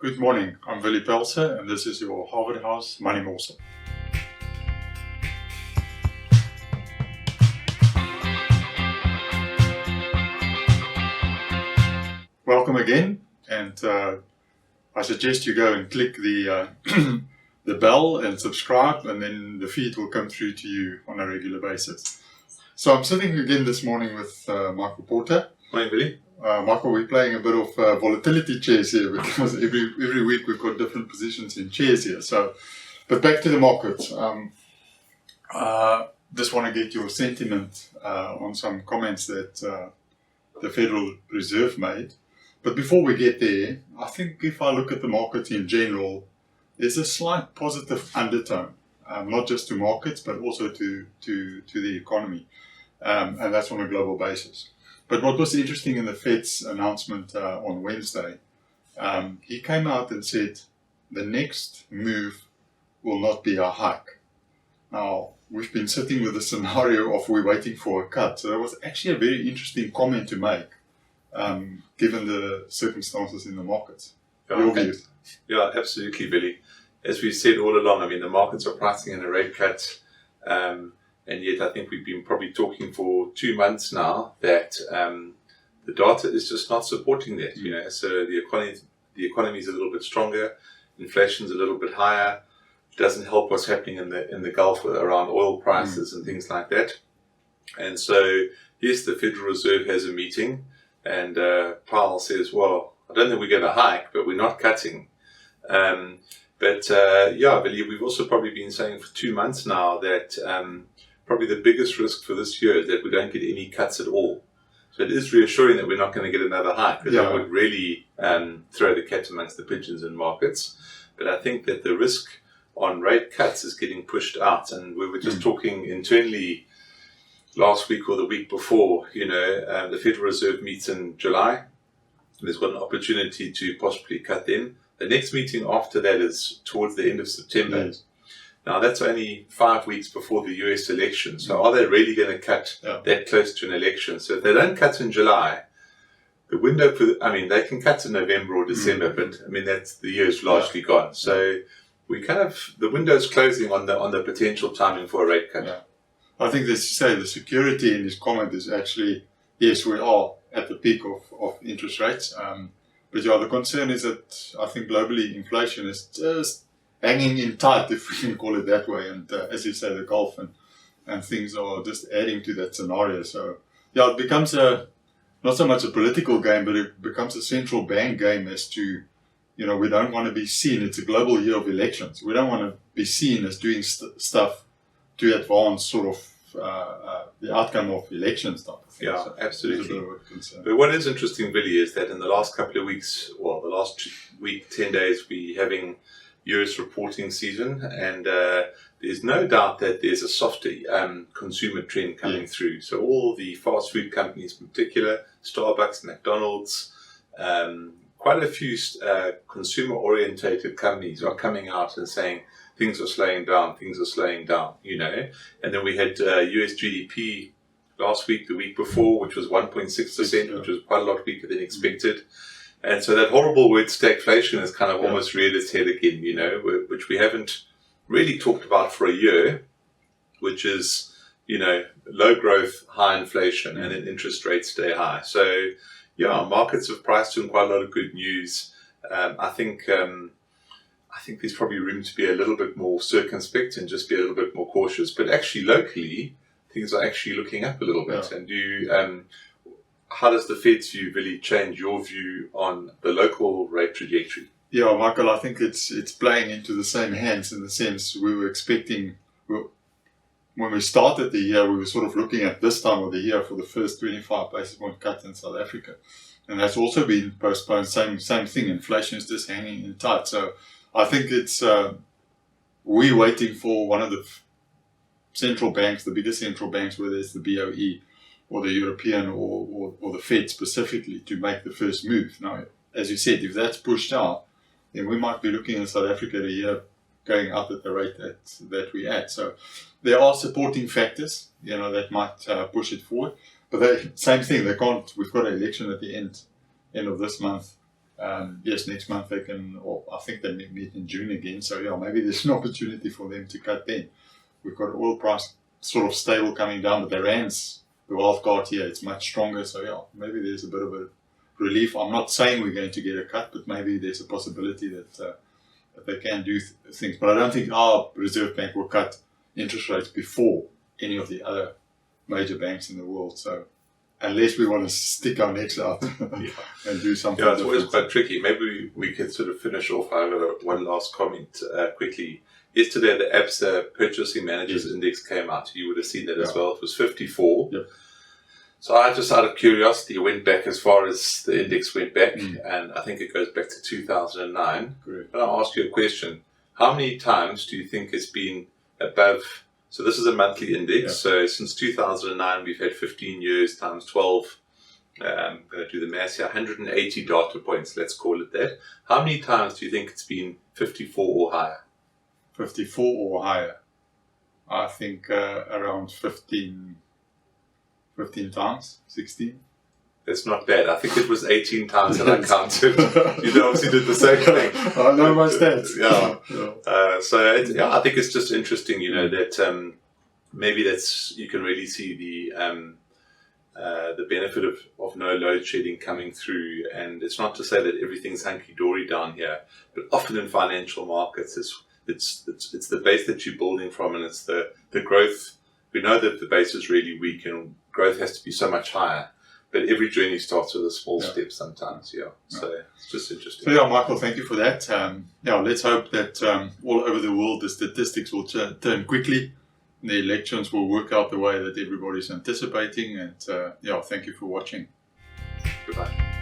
Good morning, I'm Willie Pelser and this is your Harvard House Money Morsel. Welcome again, and I suggest you go and click the the bell and subscribe, and then the feed will come through to you on a regular basis. So I'm sitting again this morning with Michael Porter. Morning, Willie. Michael, we're playing a bit of volatility chess here because every week we've got different positions in chess here. So, but back to the market. Just want to get your sentiment on some comments that the Federal Reserve made. But before we get there, I think if I look at the market in general, there's a slight positive undertone, not just to markets, but also to the economy. And that's on a global basis. But what was interesting in the Fed's announcement on Wednesday, he came out and said the next move will not be a hike. Now, we've been sitting with the scenario of we're waiting for a cut. So that was actually a very interesting comment to make, given the circumstances in the markets. Your views? Yeah, absolutely, Billy. As we've said all along, I mean, the markets are pricing in a rate cut. And yet I think we've been probably talking for 2 months now that the data is just not supporting that, you know. So the economy is a little bit stronger, inflation's a little bit higher. It doesn't help what's happening in the Gulf around oil prices and things like that. And so, yes, the Federal Reserve has a meeting, and Powell says, well, I don't think we're going to hike, but we're not cutting. Yeah, Billy, we've also probably been saying for 2 months now that probably the biggest risk for this year is that we don't get any cuts at all. So it is reassuring that we're not going to get another hike, because that would really throw the cat amongst the pigeons in markets. But I think that the risk on rate cuts is getting pushed out. And we were just talking internally last week or the week before, you know, the Federal Reserve meets in July. There's got an opportunity to possibly cut then. The next meeting after that is towards the end of September. Yes. Now, that's only 5 weeks before the US election. So are they really going to cut that close to an election? So if they don't cut in July, the window they can cut in November or December, but I mean, the year is largely gone. So the window is closing on the potential timing for a rate cut. Yeah. I think the security in this comment is actually, yes, we are at the peak of interest rates. But the concern is that I think globally inflation is just hanging in tight, if we can call it that way. And as you say, the Gulf and things are just adding to that scenario. So, it becomes not so much a political game, but it becomes a central bank game as to, you know, we don't want to be seen. It's a global year of elections. We don't want to be seen as doing stuff to advance sort of the outcome of elections type of thing. Yeah, so absolutely. But what is interesting, Billy, is that in the last couple of weeks, well, the last week, 10 days, we're having US reporting season, and there's no doubt that there's a softer consumer trend coming through. So all the fast food companies in particular, Starbucks, McDonald's, quite a few consumer-orientated companies are coming out and saying things are slowing down, you know. And then we had US GDP last week, the week before, which was 1.6%, which was quite a lot weaker than expected. And so that horrible word stagflation has kind of almost reared its head again, you know, which we haven't really talked about for a year, which is, you know, low growth, high inflation, and then interest rates stay high. So, markets have priced in quite a lot of good news. I think there's probably room to be a little bit more circumspect and just be a little bit more cautious. But actually, locally, things are actually looking up a little bit. And how does the Fed's view really change your view on the local rate trajectory? Yeah, Michael, I think it's playing into the same hands in the sense we were expecting. When we started the year, we were sort of looking at this time of the year for the first 25 basis point cut in South Africa. And that's also been postponed. Same thing. Inflation is just hanging in tight. So I think it's we're waiting for one of the central banks, the biggest central banks, whether it's the BOE or the European or the Fed specifically, to make the first move. Now, as you said, if that's pushed out, then we might be looking in South Africa a year going up at the rate that we're at. So there are supporting factors, you know, that might push it forward. But same thing, we've got an election at the end of this month. Yes, next month they can, or I think they meet in June again. So yeah, maybe there's an opportunity for them to cut then. We've got oil price sort of stable coming down, but the rand's the wild card here. It's much stronger. So yeah, maybe there's a bit of a relief. I'm not saying we're going to get a cut, but maybe there's a possibility that they can do things. But I don't think our Reserve Bank will cut interest rates before any of the other major banks in the world. So unless we want to stick our necks out and do something. Yeah, it's always quite tricky. Maybe we could sort of finish off. I have one last comment quickly. Yesterday, the ABSA Purchasing Managers Index came out. You would have seen that as well. It was 54. Yep. So I just, out of curiosity, went back as far as the index went back, and I think it goes back to 2009. Correct. And I'll ask you a question. How many times do you think it's been above? So this is a monthly index. So since 2009, we've had 15 years times 12. I'm going to do the maths here. 180 data points, let's call it that. How many times do you think it's been 54 or higher? 54 or higher. I think around 15 times, 16. That's not bad. I think it was 18 times that I counted. You obviously did the same thing. I know my stats. So I think it's just interesting, that maybe you can really see the benefit of no load shedding coming through. And it's not to say that everything's hunky-dory down here, but often in financial markets, it's the base that you're building from, and it's the growth. We know that the base is really weak and growth has to be so much higher. But every journey starts with a small step sometimes, So it's just interesting. So Michael, thank you for that. Let's hope that all over the world the statistics will turn quickly. The elections will work out the way that everybody's anticipating. And thank you for watching. Goodbye.